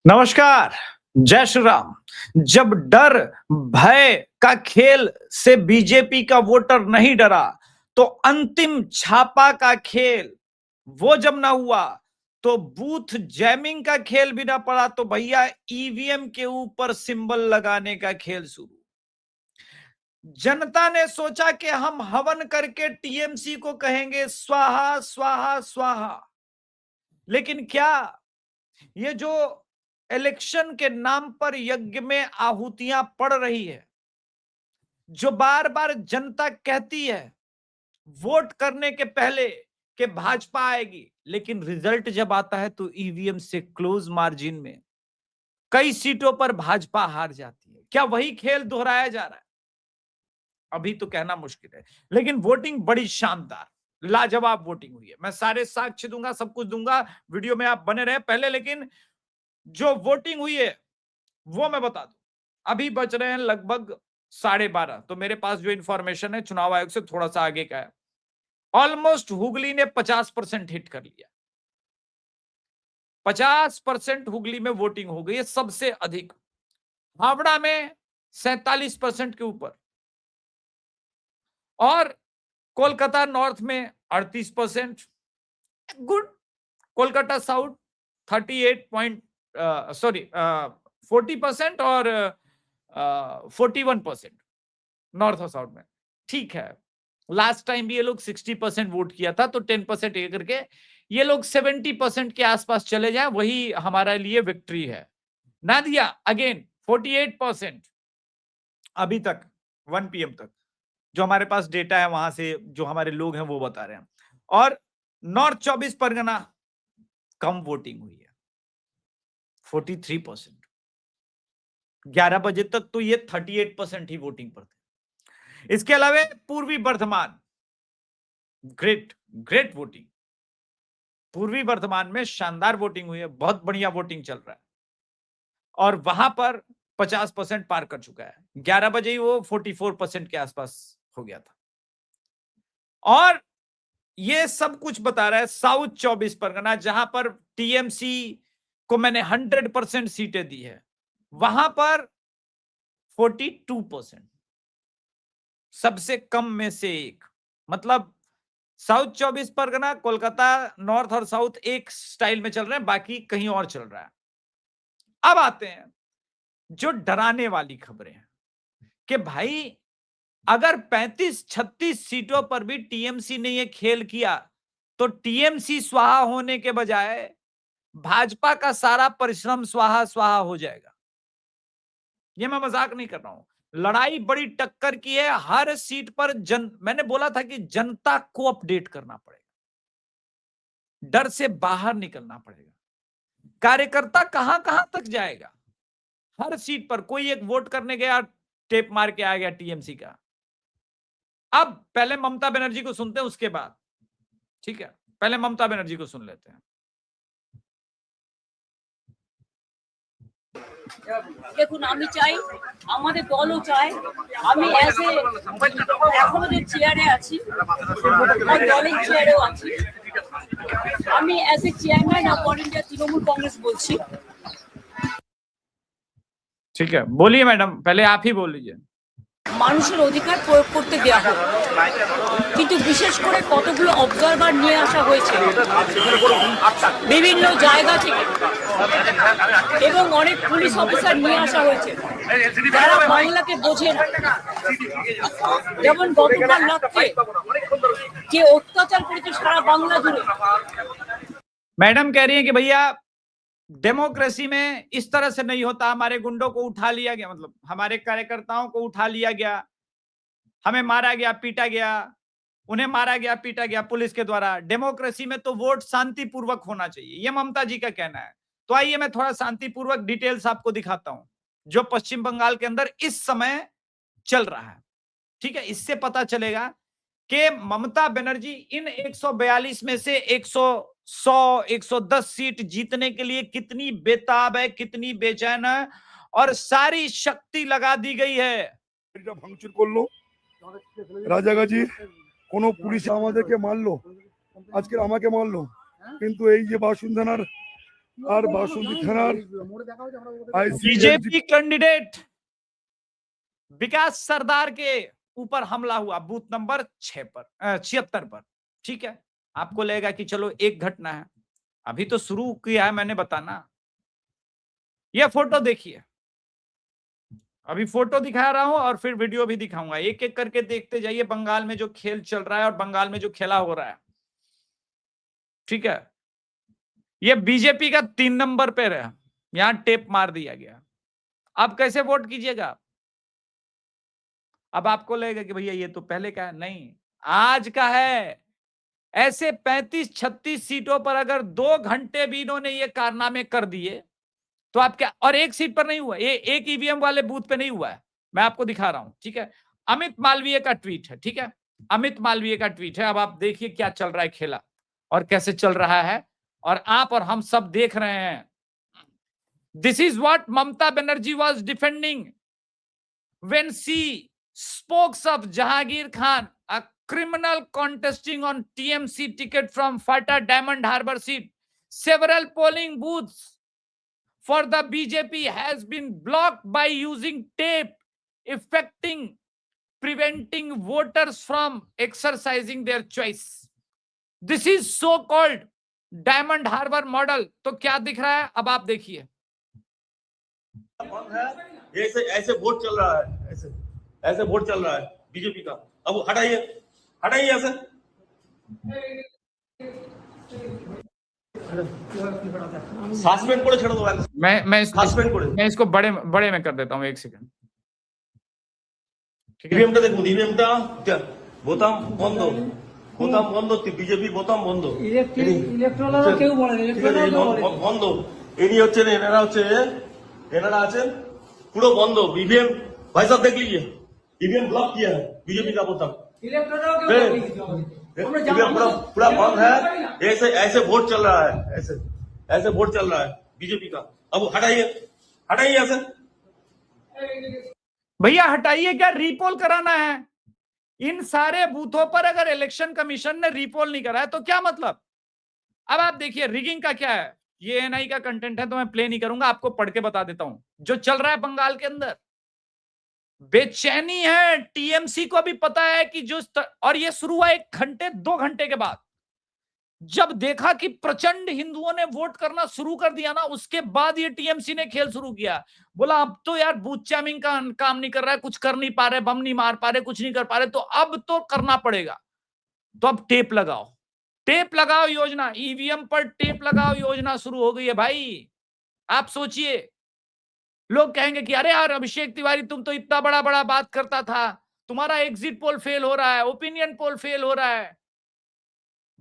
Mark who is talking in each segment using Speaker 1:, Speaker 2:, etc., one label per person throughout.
Speaker 1: नमस्कार। जय श्री राम। जब डर भय का खेल से बीजेपी का वोटर नहीं डरा तो अंतिम छापा का खेल वो जब ना हुआ तो बूथ जैमिंग का खेल भी ना पड़ा तो भैया ईवीएम के ऊपर सिंबल लगाने का खेल शुरू। जनता ने सोचा कि हम हवन करके टीएमसी को कहेंगे स्वाहा स्वाहा स्वाहा, लेकिन क्या ये जो इलेक्शन के नाम पर यज्ञ में आहुतियां पड़ रही है, जो बार बार जनता कहती है वोट करने के पहले कि भाजपा आएगी, लेकिन रिजल्ट जब आता है तो ईवीएम से क्लोज मार्जिन में कई सीटों पर भाजपा हार जाती है। क्या वही खेल दोहराया जा रहा है? अभी तो कहना मुश्किल है, लेकिन वोटिंग बड़ी शानदार लाजवाब वोटिंग हुई है। मैं सारे साक्ष्य दूंगा, सब कुछ दूंगा, वीडियो में आप बने रहे पहले। लेकिन जो वोटिंग हुई है वो मैं बता दूं। अभी बच रहे हैं लगभग 12:30, तो मेरे पास जो इंफॉर्मेशन है चुनाव आयोग से थोड़ा सा आगे का है। ऑलमोस्ट हुगली ने 50% हिट कर लिया। 50% हुगली में वोटिंग हो गई है, सबसे अधिक। हावड़ा में 47% के ऊपर, और कोलकाता नॉर्थ में 38%। Good. Kolkata south 38 point, sorry 40% और 41% नॉर्थ और साउथ में। ठीक है, लास्ट टाइम भी ये लोग 60% वोट किया था, तो 10% ये करके ये लोग 70% के आसपास चले जाए, वही हमारे लिए विक्ट्री है। नादिया अगेन 48% अभी तक 1 PM तक, जो हमारे पास डेटा है वहां से जो हमारे लोग हैं वो बता रहे हैं। और नॉर्थ 24 परगना कम वोटिंग हुई है, 43%। 11 बजे तक तो ये 38% ही वोटिंग पर थे। इसके अलावा पूर्वी बर्धमान, ग्रेट ग्रेट वोटिंग। पूर्वी बर्धमान में शानदार वोटिंग हुई है, बहुत बढ़िया वोटिंग चल रहा है, और वहां पर 50% पार कर चुका है। 11 बजे ही वो 44% के आसपास हो गया था। और ये सब कुछ बता रहा है साउथ 24 परगना, जहां पर टीएमसी को मैंने 100% सीटें दी है, वहां पर 42%, सबसे कम में से एक। मतलब साउथ 24 परगना, कोलकाता नॉर्थ और साउथ एक स्टाइल में चल रहे हैं, बाकी कहीं और चल रहा है। अब आते हैं जो डराने वाली खबरें हैं कि भाई अगर 35-36 सीटों पर भी टीएमसी ने यह खेल किया तो टीएमसी स्वाहा होने के बजाय भाजपा का सारा परिश्रम स्वाहा स्वाहा हो जाएगा। यह मैं मजाक नहीं कर रहा हूं। लड़ाई बड़ी टक्कर की है हर सीट पर। मैंने बोला था कि जनता को अपडेट करना पड़ेगा, डर से बाहर निकलना पड़ेगा। कार्यकर्ता कहां कहां तक जाएगा? हर सीट पर कोई एक वोट करने गया, टेप मार के आ गया टीएमसी का। अब पहले ममता बनर्जी को सुनते हैं, उसके बाद ठीक है, पहले ममता बनर्जी को सुन लेते हैं।
Speaker 2: দেখুন, আমি চাই, আমাদের দলও চায়, আমি অ্যাজ এ এখনো যে চেয়ারে আছি, আমার দলের চেয়ারেও আছি, আমি as a chairman of all India Trinamool Congress বলছি।
Speaker 1: ठीक है, बोलिए मैडम, पहले आप ही बोल लीजिए।
Speaker 2: মানুষের অধিকার প্রয়োগ করতে দেওয়া হোক, কিন্তু বিশেষ করে কতগুলো অবজারভার নিয়ে আসা হয়েছে বিভিন্ন জায়গা থেকে, এবং অনেক পুলিশ অফিসার নিয়ে আসা হয়েছে যারা বাংলাকে বোঝে না। যেমন গতকাল রাত্রে যে অত্যাচার করেছে সারা বাংলা জুড়ে।
Speaker 1: मैडम कह रही है कि भैया डेमोक्रेसी में इस तरह से नहीं होता, हमारे गुंडों को उठा लिया गया, मतलब हमारे कार्यकर्ताओं को उठा लिया गया, हमें मारा गया पीटा गया, उन्हें मारा गया पीटा गया पुलिस के द्वारा। डेमोक्रेसी में तो वोट शांतिपूर्वक होना चाहिए, यह ममता जी का कहना है। तो आइए मैं थोड़ा शांतिपूर्वक डिटेल्स आपको दिखाता हूं जो पश्चिम बंगाल के अंदर इस समय चल रहा है। ठीक है, इससे पता चलेगा कि ममता बनर्जी इन 142 में से 110 सीट जीतने के लिए कितनी बेताब है, कितनी बेचैन है, और सारी शक्ति लगा दी गई है।
Speaker 3: ভাঙচুর করলো রাজাগাজীর কোনো পুলিশ আমাদেরকে মারলো, আজকে আমাকে মারলো, কিন্তু এই যে বাসুন্ধানার আর বাসন্তী থানার
Speaker 1: बीजेपी कैंडिडेट विकास सरदार के ऊपर हमला हुआ बूथ नंबर 6 पर 76 पर। ठीक है, आपको लगेगा कि चलो एक घटना है, अभी तो शुरू किया है मैंने बताना। यह फोटो देखिए, अभी फोटो दिखा रहा हूं और फिर वीडियो भी दिखाऊंगा, एक एक करके देखते जाइए बंगाल में जो खेल चल रहा है और बंगाल में जो खेला हो रहा है। ठीक है, यह बीजेपी का 3 नंबर पे है, यहां टेप मार दिया गया। अब कैसे वोट कीजिएगा? अब आपको लगेगा कि भैया ये तो पहले का है, नहीं, आज का है। ऐसे 35-36 सीटों पर अगर 2 घंटे भी इन्होंने ये कारनामे कर दिए तो आप क्या, और एक सीट पर नहीं हुआ, ये एक ईवीएम वाले बूथ पे नहीं हुआ है, मैं आपको दिखा रहा हूं। ठीक है, अमित मालवीय का ट्वीट है। ठीक है, अमित मालवीय का ट्वीट है। अब आप देखिए क्या चल रहा है खेला और कैसे चल रहा है, और आप और हम सब देख रहे हैं। This is what Mamata Banerjee was defending when she spokes of Jahangir Khan, a criminal contesting on TMC ticket from FATA Diamond Harbour seat. Several polling booths for the BJP has been blocked by using tape, affecting, preventing voters from exercising their choice. This is so-called Diamond Harbour model. तो क्या दिख रहा है अब आप देखिए।
Speaker 4: ऐसे ऐसे वोट चल रहा है, ऐसे वोट चल रहा है बीजेपी का। अब हटाइए हटाइए ऐसे। सस्पेंड করে ছেড়ে দাও।
Speaker 1: मैं इसको बड़े में कर देता हूँ, एक सेकंड।
Speaker 4: ইভিএমটা দেখুন, ইভিএমটা বোতাম বন্ধ, বোতাম বন্ধ, বিজেপি বোতাম বন্ধ, ইলেকট্রোলারও কেউ বলে বন্ধ। ইনি হচ্ছেন, এনারা আছেন পুরো বন্ধ। ইভিএম भाई साहब देख लीजिए, ईवीएम ब्लॉक किया है बीजेपी का बोतल, पूरा बंद है। ऐसे वोट चल रहा है, ऐसे वोट चल रहा है बीजेपी का। अब हटाइए हटाइए ऐसे।
Speaker 1: भैया हटाइए, क्या रीपोल कराना है? इन सारे बूथों पर अगर इलेक्शन कमीशन ने रीपोल नहीं कराया तो क्या मतलब? अब आप देखिए रिगिंग का क्या है। ये एनआई का कंटेंट है तो मैं प्ले नहीं करूंगा, आपको पढ़ के बता देता हूं जो चल रहा है बंगाल के अंदर। बेचैनी है, टीएमसी को भी पता है कि और ये शुरू हुआ 1 घंटे 2 घंटे के बाद। जब देखा कि प्रचंड हिंदुओं ने वोट करना शुरू कर दिया ना, उसके बाद ये टीएमसी ने खेल शुरू किया। बोला अब तो यार बूथ चैमिंग का काम नहीं कर रहा है, कुछ कर नहीं पा रहे, बम नहीं मार पा रहे, कुछ नहीं कर पा रहे, तो अब तो करना पड़ेगा। तो अब टेप लगाओ योजना, ईवीएम पर टेप लगाओ योजना शुरू हो गई है भाई। आप सोचिए, लोग कहेंगे कि अरे यार अभिषेक तिवारी तुम तो इतना बड़ा बात करता था, तुम्हारा एग्जिट पोल फेल हो रहा है, ओपिनियन पोल फेल हो रहा है।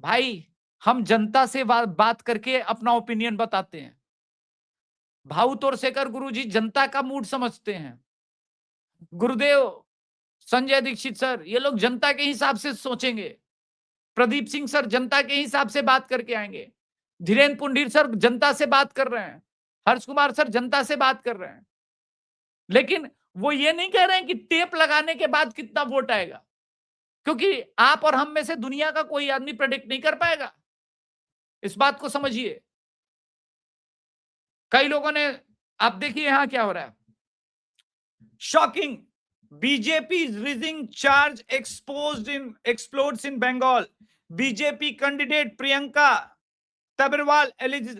Speaker 1: भाई हम जनता से बात करके अपना ओपिनियन बताते हैं। भाऊ तोरसेकर गुरुजी जनता का मूड समझते हैं, गुरुदेव संजय दीक्षित सर ये लोग जनता के हिसाब से सोचेंगे, प्रदीप सिंह सर जनता के हिसाब से बात करके आएंगे, धीरेन्द्र पुंडीर सर जनता से बात कर रहे हैं, हर्ष कुमार सर जनता से बात कर रहे हैं। लेकिन वो ये नहीं कह रहे हैं कि टेप लगाने के बाद कितना वोट आएगा, क्योंकि आप और हम में से दुनिया का कोई आदमी प्रेडिक्ट नहीं कर पाएगा। इस बात को समझिए। कई लोगों ने, आप देखिए यहां क्या हो रहा है, shocking, BJP rigging charge explodes in Bengal. BJP candidate Priyanka Tibrewal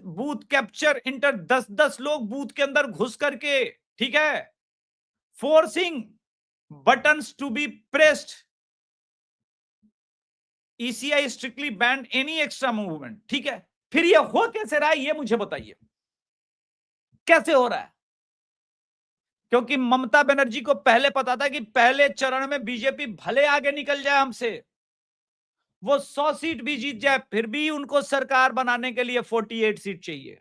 Speaker 1: booth capture enter 10 लोग बूथ के अंदर घुस करके, ठीक है, forcing buttons to be pressed. ECI strictly banned any extra movement. ठीक है, फिर ये हो कैसे रहा है ये मुझे बताइए, कैसे हो रहा है? क्योंकि ममता बनर्जी को पहले पता था कि पहले चरण में बीजेपी भले आगे निकल जाए हमसे, वो 100 सीट भी जीत जाए, फिर भी उनको सरकार बनाने के लिए 48 सीट चाहिए,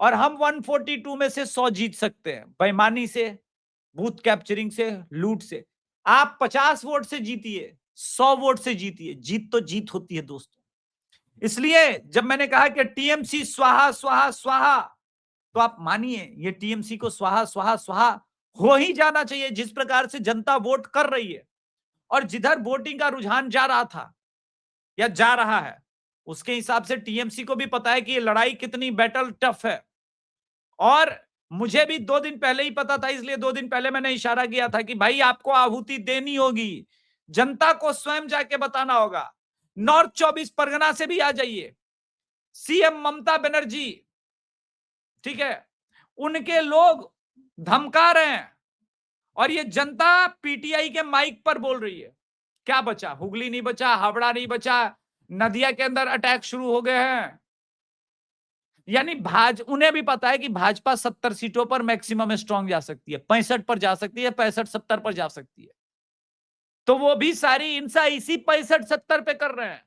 Speaker 1: और हम 142 में से 100 जीत सकते हैं बेईमानी से, बूथ कैप्चरिंग से, लूट से। आप 50 वोट से जीतिए, 100 वोट से जीतिए, जीत तो जीत होती है दोस्तों। इसलिए जब मैंने कहा कि टीएमसी स्वाहा स्वाहा स्वाहा, तो आप मानिए ये टीएमसी को स्वाहा स्वाहा स्वाहा हो ही जाना चाहिए। जिस प्रकार से जनता वोट कर रही है और जिधर वोटिंग का रुझान जा रहा था या जा रहा है, उसके हिसाब से टीएमसी को भी पता है कि ये लड़ाई कितनी बैटल टफ है। और मुझे भी 2 दिन पहले ही पता था, इसलिए 2 दिन पहले मैंने इशारा किया था कि भाई आपको आहुति देनी होगी, जनता को स्वयं जाके बताना होगा। नॉर्थ 24 परगना से भी आ जाइए, सीएम ममता बनर्जी, ठीक है, उनके लोग धमका रहे हैं और ये जनता पीटीआई के माइक पर बोल रही है। क्या बचा? हुगली नहीं बचा, हावड़ा नहीं बचा, नदिया के अंदर अटैक शुरू हो गए हैं। यानी उन्हें भी पता है कि भाजपा 70 सीटों पर मैक्सिमम स्ट्रांग जा सकती है, 65 पर जा सकती है, 65-70 पर जा सकती है। तो वो भी सारी हिंसा इसी 65-70 पे कर रहे हैं।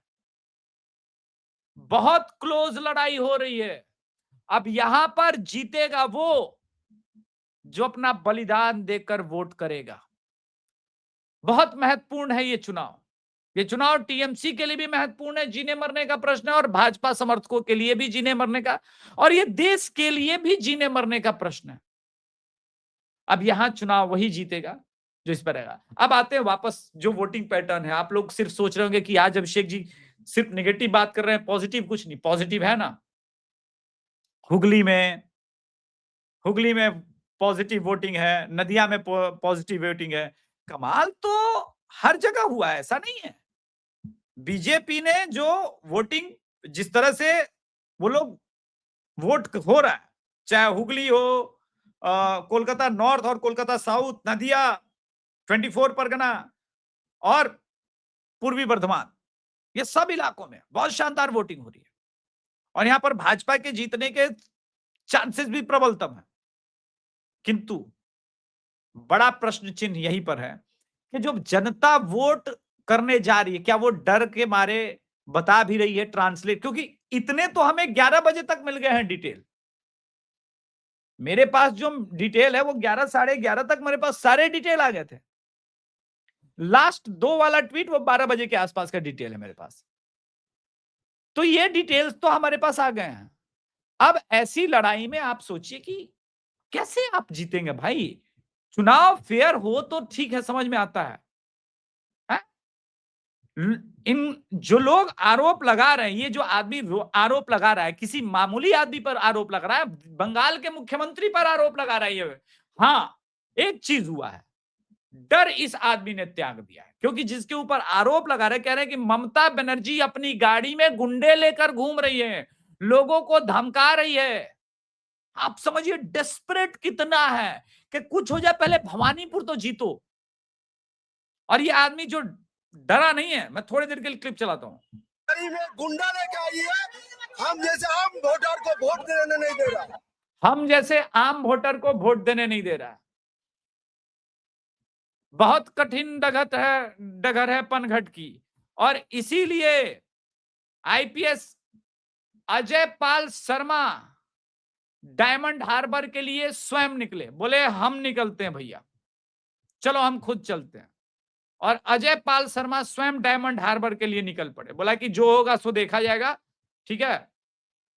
Speaker 1: बहुत क्लोज लड़ाई हो रही है। अब यहां पर जीतेगा वो जो अपना बलिदान देकर वोट करेगा। बहुत महत्वपूर्ण है ये चुनाव। ये चुनाव टीएमसी के लिए भी महत्वपूर्ण है, जीने मरने का प्रश्न है, और भाजपा समर्थकों के लिए भी जीने मरने का, और ये देश के लिए भी जीने मरने का प्रश्न है। अब यहां चुनाव वही जीतेगा जो इस पर रहेगा। अब आते हैं वापस जो वोटिंग पैटर्न है। आप लोग सिर्फ सोच रहे होंगे कि आज अभिषेक जी सिर्फ नेगेटिव बात कर रहे हैं, पॉजिटिव कुछ नहीं। पॉजिटिव है ना, हुगली में पॉजिटिव वोटिंग है, नदिया में पॉजिटिव वोटिंग है। कमाल तो हर जगह हुआ है, ऐसा नहीं है। बीजेपी ने जो वोटिंग, जिस तरह से वो लोग वोट हो रहा है, चाहे हुगली हो, कोलकाता नॉर्थ और कोलकाता साउथ, नदिया, 24 परगना और पूर्वी बर्धमान, ये सब इलाकों में बहुत शानदार वोटिंग हो रही है। और यहां पर भाजपा के जीतने के चांसेस भी प्रबलतम है। किंतु बड़ा प्रश्न चिन्ह यहीं पर है कि जो जनता वोट करने जा रही है, क्या वो डर के मारे बता भी रही है, ट्रांसलेट? क्योंकि इतने तो हमें 11 बजे तक मिल गए हैं डिटेल। मेरे पास जो डिटेल है वो 11, 11:30 तक मेरे पास सारे डिटेल आ गए थे। लास्ट 2 वाला ट्वीट वो 12 बजे के आसपास का डिटेल है मेरे पास। तो ये डिटेल्स तो हमारे पास आ गए हैं। अब ऐसी लड़ाई में आप सोचिए कि कैसे आप जीतेंगे भाई। चुनाव फेयर हो तो ठीक है, समझ में आता है। इन जो लोग आरोप लगा रहे हैं, ये जो आदमी आरोप लगा रहा है, किसी मामूली आदमी पर आरोप लगा रहा है, बंगाल के मुख्यमंत्री पर आरोप लगा रहा है ये। हाँ, एक चीज हुआ है, डर इस आदमी ने त्याग दिया है। क्योंकि जिसके ऊपर आरोप लगा रहे, कह रहे हैं कि ममता बनर्जी अपनी गाड़ी में गुंडे लेकर घूम रही है, लोगों को धमका रही है। आप समझिए डेस्परेट कितना है कि कुछ हो जाए, पहले भवानीपुर तो जीतो। और ये आदमी जो डरा नहीं है, मैं थोड़ी देर के लिए क्लिप चलाता हूं।
Speaker 5: गुंडा लेके आई है, हम जैसे आम वोटर को वोट देने नहीं दे रहा।
Speaker 1: हम जैसे आम वोटर को वोट देने नहीं दे रहा। बहुत कठिन डगर है पनघट की। और इसीलिए IPS Ajay Pal Sharma diamond harbour के लिए स्वयं निकले, बोले हम निकलते हैं भैया, चलो हम खुद चलते हैं। और अजय पाल शर्मा स्वयं डायमंड हार्बर के लिए निकल पड़े, बोला कि जो होगा सो देखा जाएगा, ठीक है,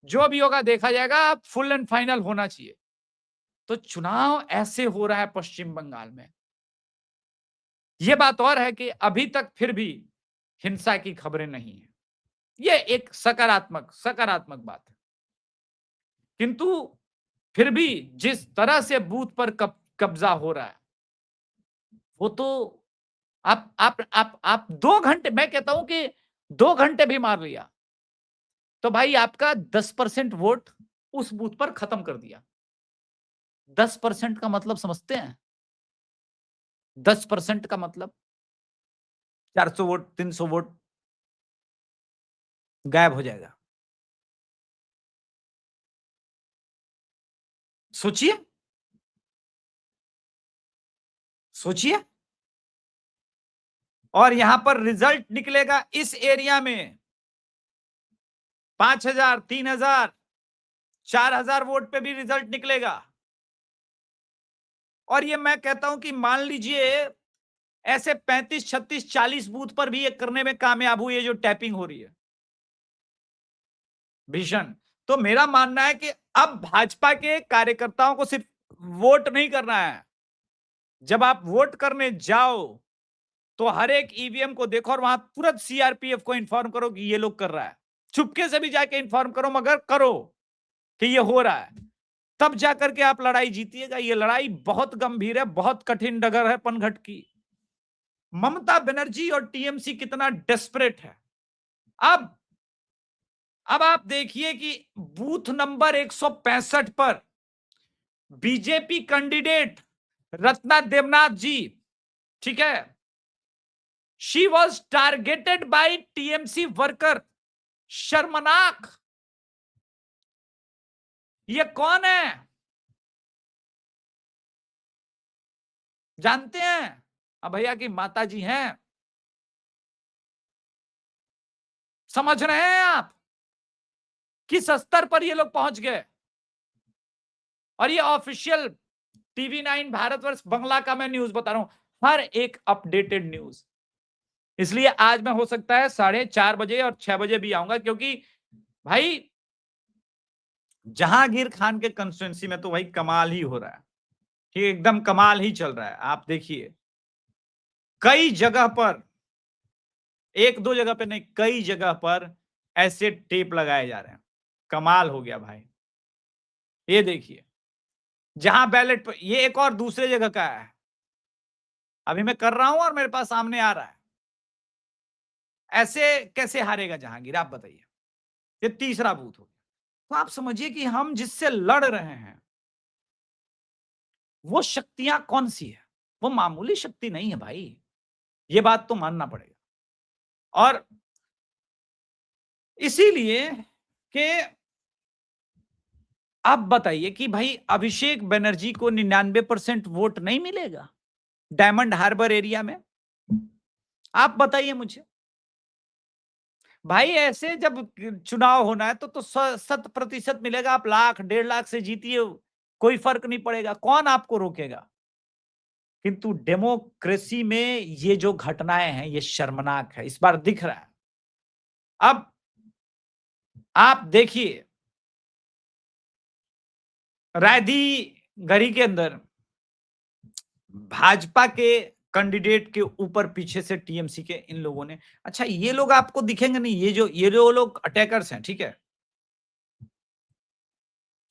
Speaker 1: जो भी होगा देखा जाएगा, फुल एंड फाइनल होना चाहिए। तो चुनाव ऐसे हो रहा है पश्चिम बंगाल में। यह बात और है कि अभी तक फिर भी हिंसा की खबरें नहीं है। यह एक सकारात्मक बात है। किंतु फिर भी जिस तरह से बूथ पर कब्जा हो रहा है, वो तो आप 2 घंटे, मैं कहता हूं कि 2 घंटे भी मार लिया तो भाई आपका 10% वोट उस बूथ पर खत्म कर दिया। 10% का मतलब समझते हैं? 10% का मतलब 400 वोट, 300 वोट गायब हो जाएगा। सोचिए और यहां पर रिजल्ट निकलेगा इस एरिया में 5,000, 3,000, 4,000 वोट पे भी रिजल्ट निकलेगा। और ये मैं कहता हूं कि मान लीजिए ऐसे 35, 36, 40 बूथ पर भी ये करने में कामयाब हुई है जो टैपिंग हो रही है भीषण। तो मेरा मानना है कि अब भाजपा के कार्यकर्ताओं को सिर्फ वोट नहीं करना है। जब आप वोट करने जाओ तो हर एक ईवीएम को देखो और वहां तुरंत सीआरपीएफ को इन्फॉर्म करो कि ये लोग कर रहा है, चुपके से भी जाके इन्फॉर्म करो, मगर करो कि ये हो रहा है, तब जाकर के आप लड़ाई जीतिएगा। ये लड़ाई बहुत गंभीर है, बहुत कठिन डगर है पनघट की। ममता बनर्जी और टीएमसी कितना डेस्परेट है। अब आप देखिए कि बूथ नंबर 165 पर बीजेपी कैंडिडेट रत्ना देवनाथ जी, ठीक है, she was targeted by TMC worker. शर्मनाक। ये कौन है जानते हैं? अब भैया की माता जी हैं। समझ रहे हैं आप किस स्तर पर ये लोग पहुंच गए? और ये ऑफिशियल TV9 भारतवर्ष बंगला का मैं न्यूज बता रहा हूं, हर एक अपडेटेड न्यूज। इसलिए आज मैं हो सकता है 4:30 बजे और 6 बजे भी आऊंगा, क्योंकि भाई जहांगीर खान के कंस्टिट्यूंसी में तो भाई कमाल ही हो रहा है, ठीक, एकदम कमाल ही चल रहा है। आप देखिए कई जगह पर, एक दो जगह पे नहीं, कई जगह पर ऐसे टेप लगाए जा रहे हैं। कमाल हो गया भाई। ये देखिए जहां बैलेट पर, ये एक और दूसरे जगह का है, अभी मैं कर रहा हूं और मेरे पास सामने आ रहा है। ऐसे कैसे हारेगा जहांगीर, आप बताइए। ये तीसरा बूथ हो गया। तो आप समझिए कि हम जिससे लड़ रहे हैं वो शक्तियां कौन सी है? वो मामूली शक्ति नहीं है भाई, ये बात तो मानना पड़ेगा। और इसीलिए कि आप बताइए कि भाई अभिषेक बनर्जी को 99% वोट नहीं मिलेगा डायमंड हार्बर एरिया में? आप बताइए मुझे भाई। ऐसे जब चुनाव होना है तो 100% मिलेगा। आप 1,00,000 1,50,000 से जीतिए, कोई फर्क नहीं पड़ेगा, कौन आपको रोकेगा? किंतु डेमोक्रेसी में ये जो घटनाएं हैं ये शर्मनाक है, इस बार दिख रहा है। अब आप देखिए रायदी के अंदर भाजपा के कैंडिडेट के ऊपर पीछे से टीएमसी के इन लोगों ने, अच्छा ये लोग आपको दिखेंगे नहीं, ये जो लोग अटैकर्स हैं, ठीक है,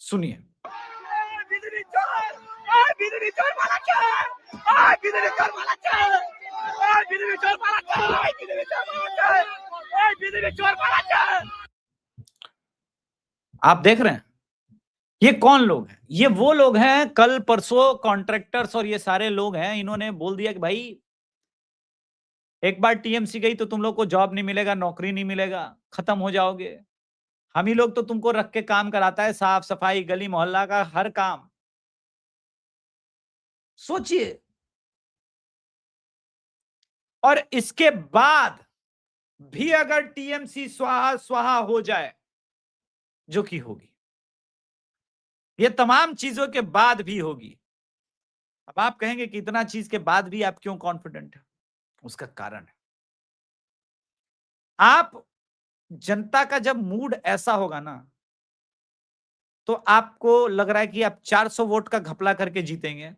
Speaker 1: सुनिए। आप देख रहे हैं ये कौन लोग हैं? ये वो लोग हैं कल परसों कॉन्ट्रैक्टर्स और ये सारे लोग हैं, इन्होंने बोल दिया कि भाई एक बार टीएमसी गई तो तुम लोग को जॉब नहीं मिलेगा, नौकरी नहीं मिलेगा, खत्म हो जाओगे। हम ही लोग तो तुमको रख के काम कराता है, साफ सफाई, गली मोहल्ला का हर काम। सोचिए। और इसके बाद भी अगर टीएमसी स्वाहा स्वाहा हो जाए, जो कि होगी, ये तमाम चीजों के बाद भी होगी। अब आप कहेंगे कि इतना चीज के बाद भी आप क्यों कॉन्फिडेंट है? उसका कारण है, आप जनता का जब मूड ऐसा होगा ना, तो आपको लग रहा है कि आप 400 वोट का घपला करके जीतेंगे,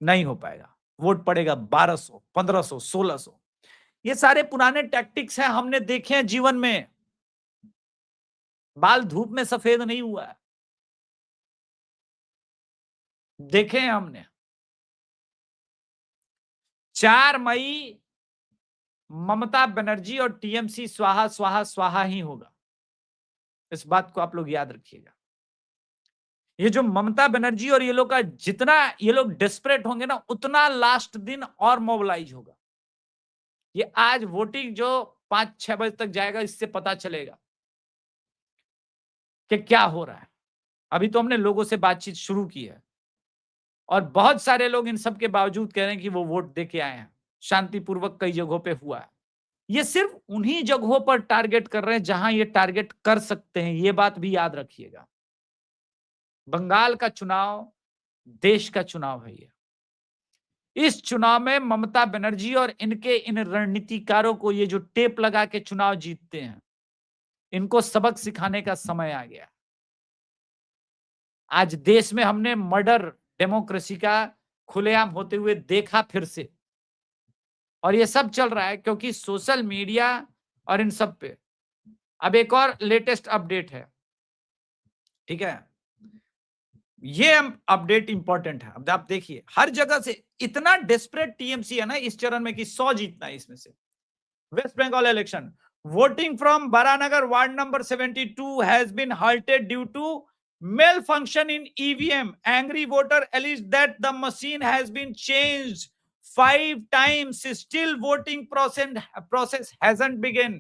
Speaker 1: नहीं हो पाएगा। वोट पड़ेगा 1200, 1500, 1600। ये सारे पुराने टैक्टिक्स हैं, हमने देखे हैं जीवन में। बाल धूप में सफेद नहीं हुआ है, देखे हैं हमने। 4 मई ममता बनर्जी और टीएमसी स्वाहा स्वाहा स्वाहा ही होगा, इस बात को आप लोग याद रखिएगा। ये जो ममता बनर्जी और ये लोग का, जितना ये लोग डेस्परेट होंगे ना, उतना लास्ट दिन और मोबिलाइज होगा। ये आज वोटिंग जो 5-6 बजे तक जाएगा, इससे पता चलेगा कि क्या हो रहा है। अभी तो हमने लोगों से बातचीत शुरू की है और बहुत सारे लोग इन सब के बावजूद कह रहे हैं कि वो वोट दे के आए हैं, शांतिपूर्वक कई जगहों पे हुआ है। ये सिर्फ उन्हीं जगहों पर टारगेट कर रहे हैं जहां ये टारगेट कर सकते हैं, ये बात भी याद रखिएगा। बंगाल का चुनाव देश का चुनाव है। ये इस चुनाव में ममता बनर्जी और इनके इन रणनीतिकारों को, ये जो टेप लगा के चुनाव जीतते हैं, इनको सबक सिखाने का समय आ गया। आज देश में हमने मर्डर डेमोक्रेसी का खुलेआम होते हुए देखा फिर से, और ये सब चल रहा है क्योंकि सोशल मीडिया और इन सब पे अब एक और लेटेस्ट अपडेट है, ठीक है, ये अपडेट इंपॉर्टेंट है। अब आप देखिए, हर जगह से इतना डेस्परेट टीएमसी है ना इस चरण में कि 100 जीतना है इसमें से। West Bengal election, voting from Baranagar ward number 72 has been halted due to malfunction in EVM. Angry voter alleged that the machine has been changed 5 times. Still voting process hasn't begun.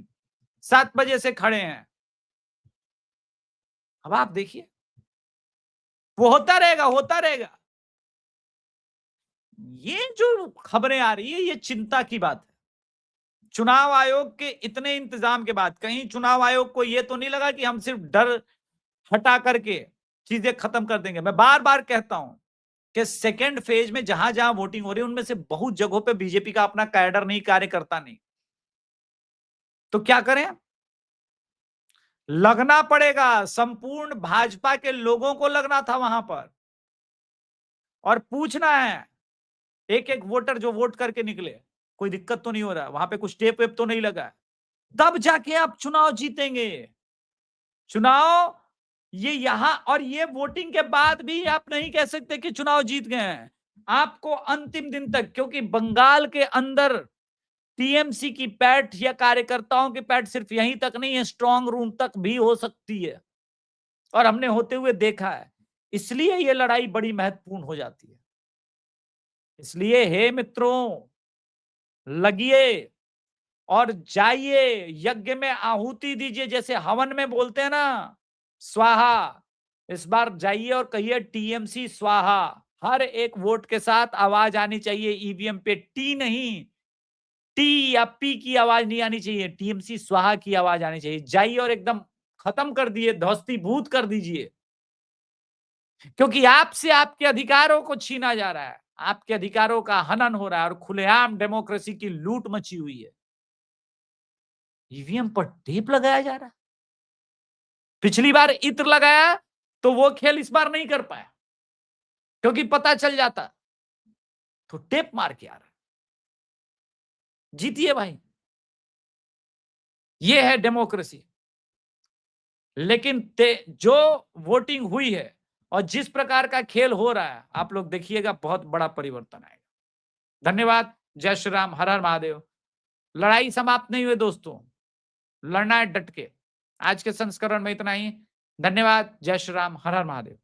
Speaker 1: 7 बजे से खड़े हैं। अब आप देखिए, वो होता रहेगा, होता रहेगा। ये जो खबरें आ रही है, ये चिंता की बात है। चुनाव आयोग के इतने इंतजाम के बाद कहीं चुनाव आयोग को ये तो नहीं लगा कि हम सिर्फ डर हटा करके चीजें खत्म कर देंगे। मैं बार बार कहता हूं कि सेकेंड फेज में जहां जहां वोटिंग हो रही है उनमें से बहुत जगहों पे बीजेपी का अपना कैडर नहीं, कार्यकर्ता नहीं, तो क्या करें? लगना पड़ेगा। संपूर्ण भाजपा के लोगों को लगना था वहां पर और पूछना है एक एक वोटर जो वोट करके निकले, कोई दिक्कत तो नहीं हो रहा, वहां पे कुछ टेप वेप तो नहीं लगा, तब जाके आप चुनाव जीतेंगे। चुनाव ये यहां और ये वोटिंग के बाद भी आप नहीं कह सकते कि चुनाव जीत गए हैं। आपको अंतिम दिन तक, क्योंकि बंगाल के अंदर टीएमसी की पैठ या कार्यकर्ताओं की पैठ सिर्फ यहीं तक नहीं है, स्ट्रांग रूम तक भी हो सकती है और हमने होते हुए देखा है। इसलिए ये लड़ाई बड़ी महत्वपूर्ण हो जाती है। इसलिए हे मित्रों, लगिए और जाइए, यज्ञ में आहुति दीजिए, जैसे हवन में बोलते हैं ना स्वाहा। इस बार जाइए और कहिए टीएमसी स्वाहा। हर एक वोट के साथ आवाज आनी चाहिए ईवीएम पे, टी नहीं, टी या पी की आवाज नहीं आनी चाहिए, टीएमसी स्वाहा की आवाज आनी चाहिए। जाइए और एकदम खत्म कर दिए, ध्वस्तीभूत कर दीजिए, क्योंकि आपसे आपके अधिकारों को छीना जा रहा है, आपके अधिकारों का हनन हो रहा है और खुलेआम डेमोक्रेसी की लूट मची हुई है। ईवीएम पर टेप लगाया जा रहा है। पिछली बार इत्र लगाया तो वो खेल इस बार नहीं कर पाया, क्योंकि पता चल जाता, तो टेप मार के आ रहा है। जीतिए भाई, ये है डेमोक्रेसी। लेकिन जो वोटिंग हुई है और जिस प्रकार का खेल हो रहा है, आप लोग देखिएगा बहुत बड़ा परिवर्तन आएगा। धन्यवाद। जय श्री राम, हर हर महादेव। लड़ाई समाप्त नहीं हुई दोस्तों, लड़ना है डट के। आज के संस्करण में इतना ही। धन्यवाद। जय श्री राम, हर हर महादेव।